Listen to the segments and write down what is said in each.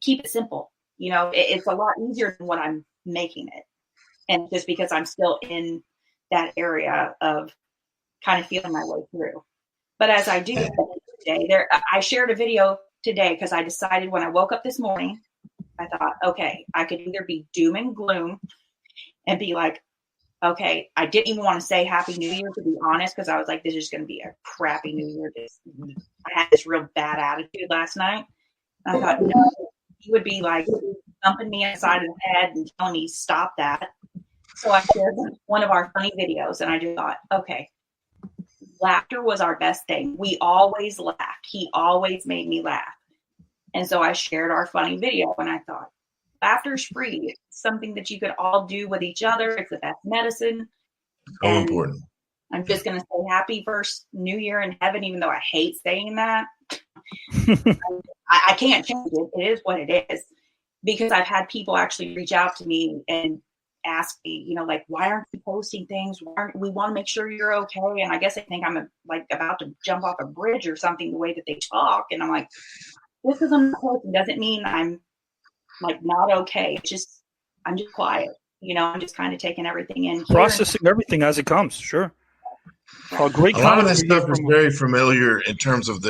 keep it simple. It's a lot easier than what I'm making it. And just because I'm still in that area of kind of feeling my way through. But as I do today, I shared a video today because I decided when I woke up this morning, I thought, okay, I could either be doom and gloom and be like, okay, I didn't even want to say Happy New Year, to be honest, because I was like, this is going to be a crappy New Year. I had this real bad attitude last night. And I thought, no, he would be like thumping me inside of the head and telling me, stop that. So I shared one of our funny videos, and I just thought, okay, laughter was our best thing. We always laughed. He always made me laugh. And so I shared our funny video, and I thought, laughter's free. It's something that you could all do with each other. It's the best medicine. So important. I'm just going to say happy first New Year in heaven, even though I hate saying that. I can't change it. It is what it is. Because I've had people actually reach out to me and ask me, like, why aren't you posting things? We want to make sure you're okay. And I guess they think I'm about to jump off a bridge or something, the way that they talk. And I'm like, just because I'm not posting doesn't mean I'm like not okay. It's just, I'm just quiet. I'm just kind of taking everything in. Processing everything as it comes. Sure. Great. A lot of this stuff is very familiar in terms of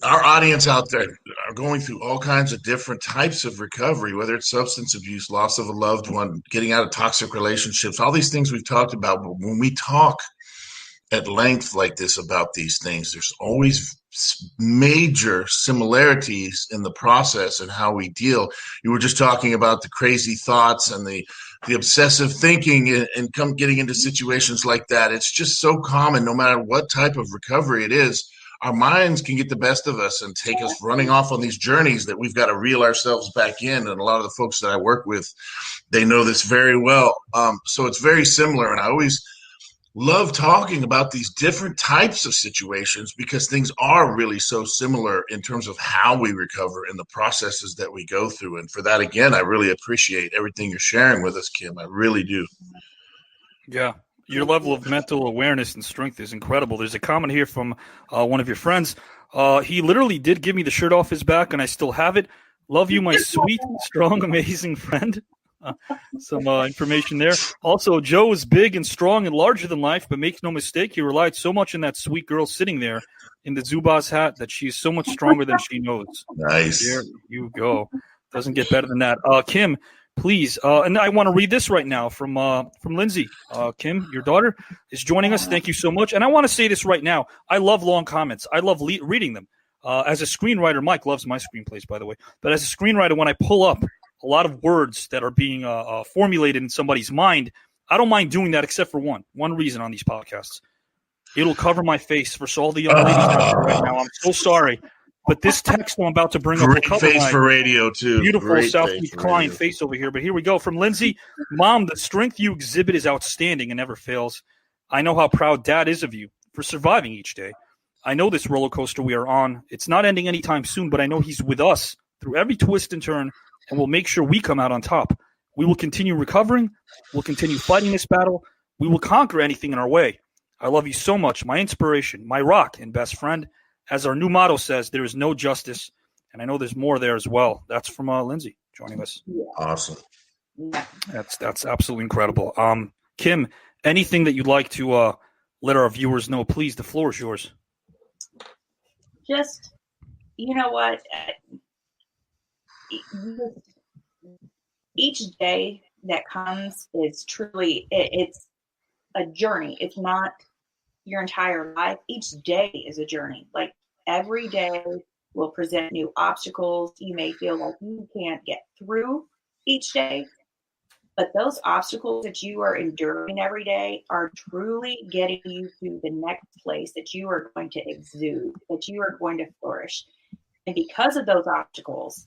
our audience out there are going through all kinds of different types of recovery, whether it's substance abuse, loss of a loved one, getting out of toxic relationships, all these things we've talked about. But when we talk at length like this about these things, there's always major similarities in the process and how we deal. You were just talking about the crazy thoughts and the obsessive thinking and getting into situations like that. It's just so common, no matter what type of recovery it is. Our minds can get the best of us and take us running off on these journeys that we've got to reel ourselves back in. And a lot of the folks that I work with, they know this very well. So it's very similar. And I always love talking about these different types of situations because things are really so similar in terms of how we recover and the processes that we go through. And for that, again, I really appreciate everything you're sharing with us, Kim. I really do. Yeah. Your level of mental awareness and strength is incredible. There's a comment here from one of your friends. He literally did give me the shirt off his back, and I still have it. Love you, my sweet, strong, amazing friend. Some information there. Also, Joe is big and strong and larger than life, but make no mistake, he relied so much on that sweet girl sitting there in the Zubaz hat that she is so much stronger than she knows. Nice. There you go. Doesn't get better than that. Kim, please, and I want to read this right now from Lindsay. Kim, your daughter, is joining us. Thank you so much. And I want to say this right now. I love long comments. I love reading them. As a screenwriter, Mike loves my screenplays, by the way. But as a screenwriter, when I pull up a lot of words that are being formulated in somebody's mind, I don't mind doing that except for one reason on these podcasts. It'll cover my face for all the young ladies out there right now. I'm so sorry. But this text I'm about to bring up will cover face for radio, too. Beautiful Southeast Klein face over here. But here we go. From Lindsay, Mom, the strength you exhibit is outstanding and never fails. I know how proud Dad is of you for surviving each day. I know this roller coaster we are on. It's not ending anytime soon, but I know he's with us through every twist and turn, and we'll make sure we come out on top. We will continue recovering. We'll continue fighting this battle. We will conquer anything in our way. I love you so much, my inspiration, my rock and best friend. As our new motto says, there is no justice. And I know there's more there as well. That's from Lindsay joining us. Awesome. That's absolutely incredible. Kim, anything that you'd like to let our viewers know, please, the floor is yours. Just, you know what? Each day that comes is truly, it's a journey. It's not your entire life. Each day is a journey. Like every day will present new obstacles. You may feel like you can't get through each day, but those obstacles that you are enduring every day are truly getting you to the next place that you are going to exude, that you are going to flourish. And because of those obstacles,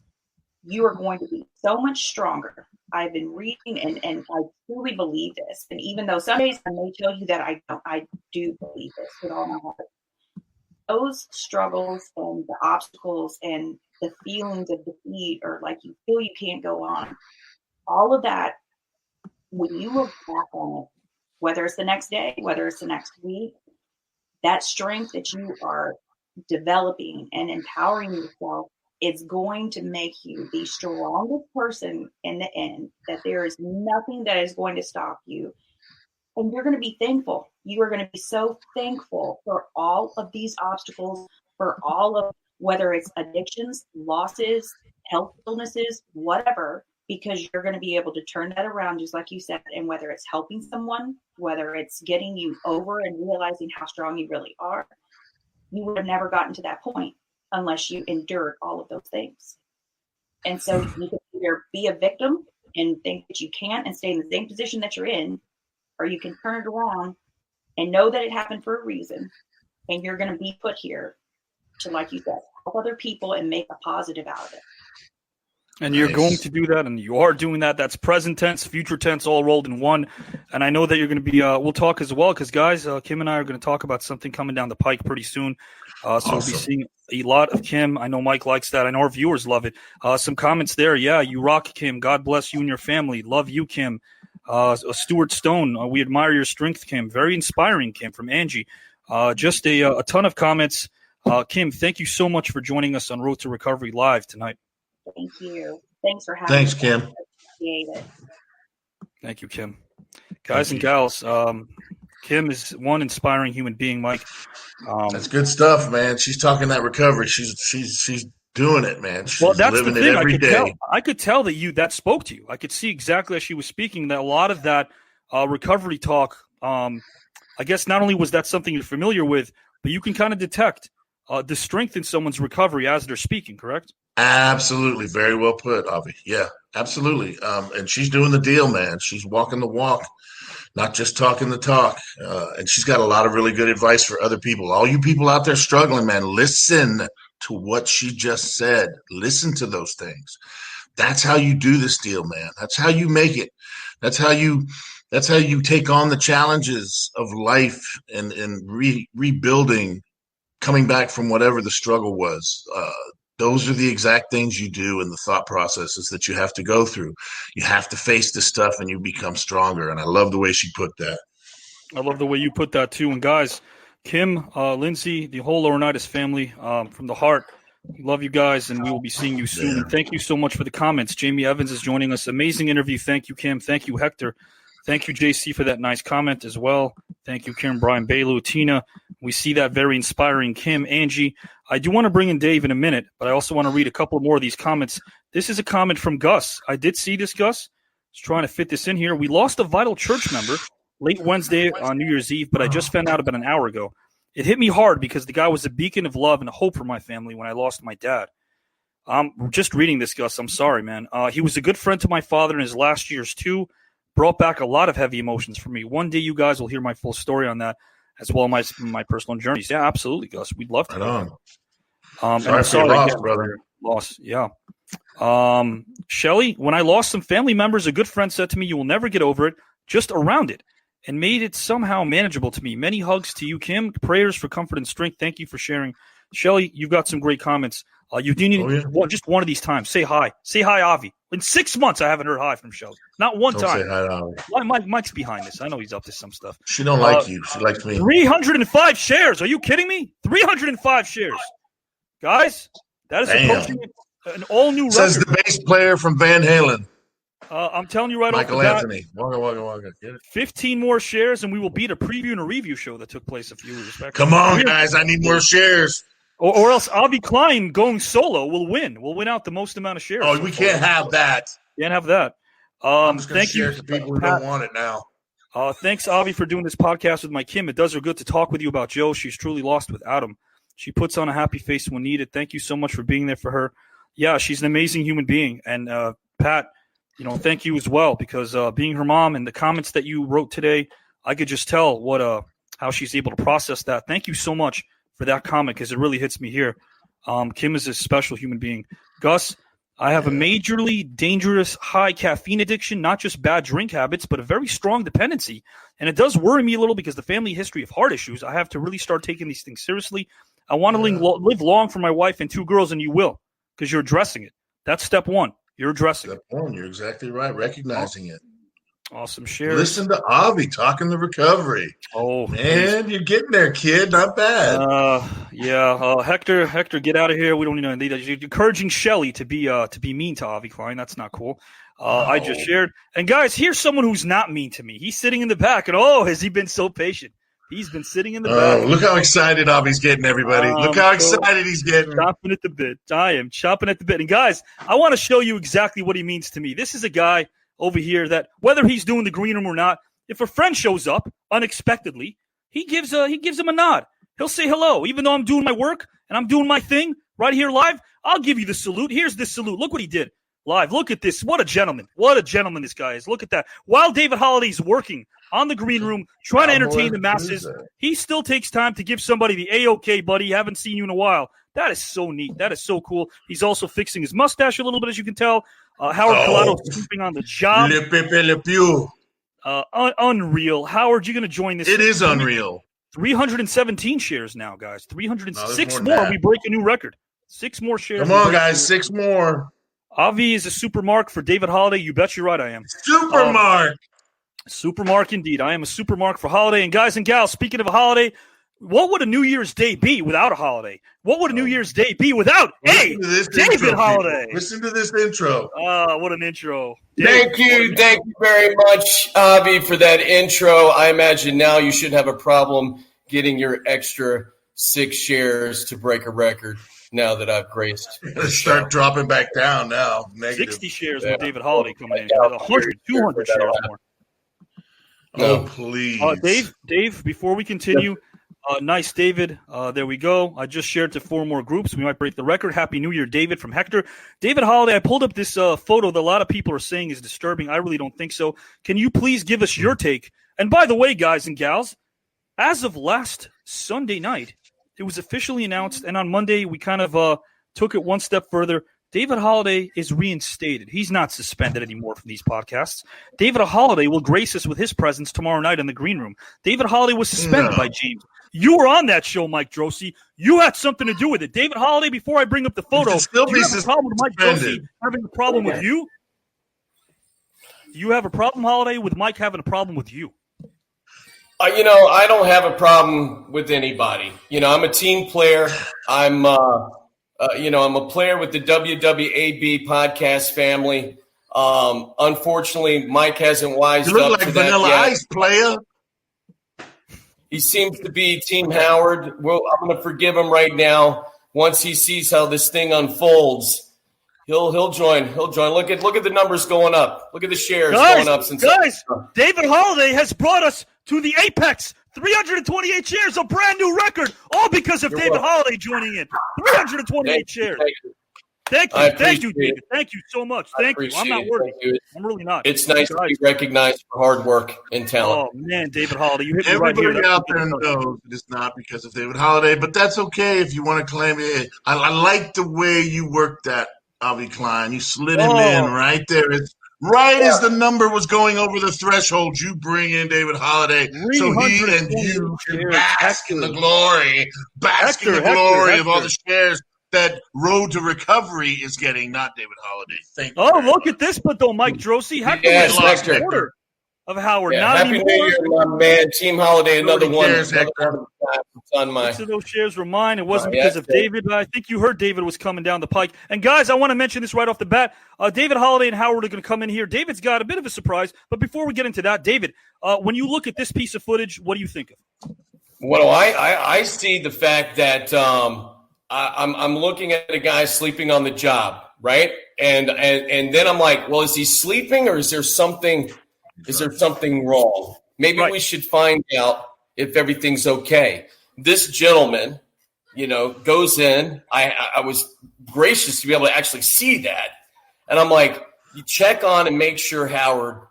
you are going to be so much stronger. I've been reading and I truly believe this. And even though some days I may tell you that I don't, I do believe this with all my heart. Those struggles and the obstacles and the feelings of defeat, or like you feel you can't go on, all of that, when you look back on it, whether it's the next day, whether it's the next week, that strength that you are developing and empowering yourself It's going to make you the strongest person in the end, that there is nothing that is going to stop you. And you're going to be thankful. You are going to be so thankful for all of these obstacles, for all of, whether it's addictions, losses, health illnesses, whatever, because you're going to be able to turn that around, just like you said. And whether it's helping someone, whether it's getting you over and realizing how strong you really are, you would have never gotten to that point unless you endured all of those things. And so you can either be a victim and think that you can't and stay in the same position that you're in, or you can turn it around and know that it happened for a reason. And you're going to be put here to, like you said, help other people and make a positive out of it. And you're going to do that, and you are doing that. That's present tense, future tense, all rolled in one. And I know that you're going to be we'll talk as well, because, guys, Kim and I are going to talk about something coming down the pike pretty soon. So awesome. We'll be seeing a lot of Kim. I know Mike likes that. I know our viewers love it. Some comments there. Yeah, you rock, Kim. God bless you and your family. Love you, Kim. Stuart Stone, we admire your strength, Kim. Very inspiring, Kim, from Angie. Just a ton of comments. Kim, thank you so much for joining us on Road to Recovery Live tonight. Thank you. Thanks for having me. Thanks, Kim. Appreciate it. Thank you, Kim. Guys and gals, Kim is one inspiring human being, Mike. That's good stuff, man. She's talking that recovery. She's doing it, man. She's that's living the thing. it every day. I could tell that spoke to you. I could see exactly as she was speaking that a lot of that recovery talk, I guess not only was that something you're familiar with, but you can kind of detect the strength in someone's recovery as they're speaking, correct? Absolutely. Very well put, Avi. Yeah, absolutely. And she's doing the deal, man. She's walking the walk, not just talking the talk. And she's got a lot of really good advice for other people. All you people out there struggling, man, listen to what she just said. Listen to those things. That's how you do this deal, man. That's how you make it. That's how you take on the challenges of life and rebuilding, coming back from whatever the struggle was. Those are the exact things you do in the thought processes that you have to go through. You have to face this stuff and you become stronger. And I love the way she put that. I love the way you put that too. And guys, Kim, Lindsay, the whole Laurinaitis family, from the heart, we love you guys, and we will be seeing you soon. Yeah. Thank you so much for the comments. Jamie Evans is joining us. Amazing interview. Thank you, Kim. Thank you, Hector. Thank you, JC, for that nice comment as well. Thank you, Kim, Brian, Bailu, Tina. We see that very inspiring, Kim, Angie. I do want to bring in Dave in a minute, but I also want to read a couple more of these comments. This is a comment from Gus. I did see this, Gus. I was trying to fit this in here. We lost a vital church member late Wednesday on New Year's Eve, but I just found out about an hour ago. It hit me hard because the guy was a beacon of love and hope for my family when I lost my dad. I'm just reading this, Gus. I'm sorry, man. He was a good friend to my father in his last years, too. Brought back a lot of heavy emotions for me. One day you guys will hear my full story on that, as well as my personal journeys. Yeah, absolutely, Gus. We'd love to. Right on. Sorry for your loss, brother. Loss, yeah. Shelly, when I lost some family members, a good friend said to me, "You will never get over it, just around it," and made it somehow manageable to me. Many hugs to you, Kim. Prayers for comfort and strength. Thank you for sharing. Shelly, you've got some great comments. You do need just one of these times. Say hi. Say hi, Avi. In 6 months, I haven't heard hi from Shelly. Not one Don't time. Say hi to Avi. Mike's behind this. I know he's up to some stuff. She don't like you. She likes me. 305 shares. Are you kidding me? 305 shares. Guys, that is approaching an all-new record. Says the bass player from Van Halen. I'm telling you right Michael off the bat, Anthony. Waka. Get it? 15 more shares, and we will beat a preview and a review show that took place a few years back. Come on, guys. I need more shares. Or else Avi Klein going solo will win. We'll win out the most amount of shares. Oh, we can't have that. Can't have that. I'm just going to thank share you to people who don't want it now. Thanks, Avi, for doing this podcast with my Kim. It does her good to talk with you about Joe. She's truly lost without him. She puts on a happy face when needed. Thank you so much for being there for her. Yeah, she's an amazing human being. And Pat, thank you as well, because being her mom and the comments that you wrote today, I could just tell how she's able to process that. Thank you so much for that comment, because it really hits me here. Kim is a special human being. Gus, I have a majorly dangerous high caffeine addiction, not just bad drink habits, but a very strong dependency. And it does worry me a little because the family history of heart issues. I have to really start taking these things seriously. I want to live long for my wife and 2 girls, and you will, because you're addressing it. That's step one. You're addressing it. Step one. You're exactly right. Recognizing it. Awesome shares. Listen to Avi talking the recovery. Oh, man, you're getting there, kid. Not bad. Hector, get out of here. We don't need that. You're encouraging Shelly to be mean to Avi Klein. That's not cool. I just shared. And guys, here's someone who's not mean to me. He's sitting in the back, and has he been so patient? He's been sitting in the back. Look how excited Avi's getting, everybody. Look how excited he's getting. Chopping at the bit. I am chopping at the bit. And guys, I want to show you exactly what he means to me. This is a guy over here that whether he's doing the green room or not, if a friend shows up unexpectedly, he gives him a nod. He'll say hello. Even though I'm doing my work and I'm doing my thing right here live, I'll give you the salute. Here's the salute. Look what he did live. Look at this. What a gentleman. What a gentleman this guy is. Look at that. While David Holliday's working on the green room, trying to entertain the masses, he still takes time to give somebody the A-OK, buddy. Haven't seen you in a while. That is so neat. That is so cool. He's also fixing his mustache a little bit, as you can tell. Howard Collado sleeping on the job. Unreal. Howard, you're going to join this. It is unreal. 317 shares now, guys. 306 more. We break a new record. 6 more shares. Come on, guys. 6 more. Avi is a super mark for David Holiday. You bet you're right I am. Super mark. Super mark indeed. I am a super mark for Holiday. And guys and gals, speaking of a holiday, what would a New Year's Day be without a holiday? What would a New Year's Day be without David Holiday? Listen to this intro. What an intro. Thank you very much, Avi, for that intro. I imagine now you shouldn't have a problem getting your extra 6 shares to break a record now that I've graced. Start dropping back down now. Negative. 60 shares with David Holiday coming in. 100, 200 shares more. Oh, please. Dave, before we continue, nice, David. There we go. I just shared to 4 more groups. We might break the record. Happy New Year, David, from Hector. David Holiday, I pulled up this photo that a lot of people are saying is disturbing. I really don't think so. Can you please give us your take? And by the way, guys and gals, as of last Sunday night, it was officially announced, and on Monday we kind of took it one step further. David Holiday is reinstated. He's not suspended anymore from these podcasts. David Holiday will grace us with his presence tomorrow night in the green room. David Holiday was suspended by James. You were on that show, Mike Drose. You had something to do with it. David Holiday, before I bring up the photo, do you have a problem with Mike Drose having a problem with you? Do you have a problem, Holiday, with Mike having a problem with you? I don't have a problem with anybody. I'm a team player. I'm a player with the WWAB podcast family. Unfortunately, Mike hasn't wised up to that yet. You look like Vanilla Ice, player. He seems to be Team Howard. Well, I'm going to forgive him right now. Once he sees how this thing unfolds, he'll join. Look at the numbers going up. Look at the shares going up since. Guys, David Holiday has brought us to the apex. 328 shares, a brand new record, all because of David Holiday joining in. 328 shares. Thank you, David. Thank you so much. Thank you. I'm not worried. I'm really not. It's nice to be recognized for hard work and talent. Oh, man, David Holiday, you hit me right here. Everybody out there knows it's not because of David Holiday, but that's okay if you want to claim it. I like the way you worked that, Avi Klein. You slid him in right there. It's as the number was going over the threshold, you bring in David Holiday so he and you can bask in the glory, of all the shares that Road to Recovery is getting, not David Holiday. Thank you. Oh, look at this, but though, Mike Drose, Hector is lost quarter of Howard. Yeah, Happy New Year, my man. Team Holiday, another one. On my. Most of those shares were mine. It wasn't because of David. I think you heard David was coming down the pike. And, guys, I want to mention this right off the bat. David Holiday and Howard are going to come in here. David's got a bit of a surprise. But before we get into that, David, when you look at this piece of footage, what do you think of? Well, I see the fact that I'm looking at a guy sleeping on the job, right? And then I'm like, well, is he sleeping or is there something wrong? Maybe we should find out if everything's okay. This gentleman, goes in. I was gracious to be able to actually see that. And I'm like, you check on and make sure Howard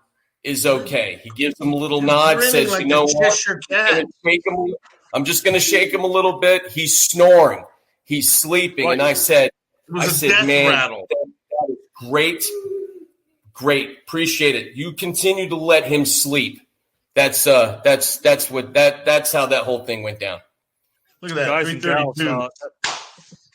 is okay. He gives him a little nod, says, like what? I'm just going to shake him a little bit. He's snoring. He's sleeping. Right. And I said, man, rattle. That is great. Great. Appreciate it. You continue to let him sleep. That's how that whole thing went down. Look at that. Guys and gals,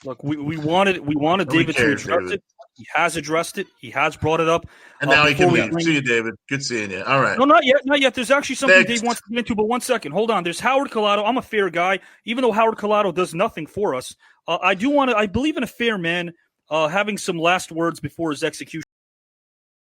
look, we wanted David to address it. He has addressed it. He has brought it up. And now he can leave. See you, David. Good seeing you. All right. No, not yet. Not yet. There's actually something Next. Dave wants to get into, but 1 second. Hold on. There's Howard Collado. I'm a fair guy, even though Howard Collado does nothing for us. I believe in a fair man having some last words before his execution.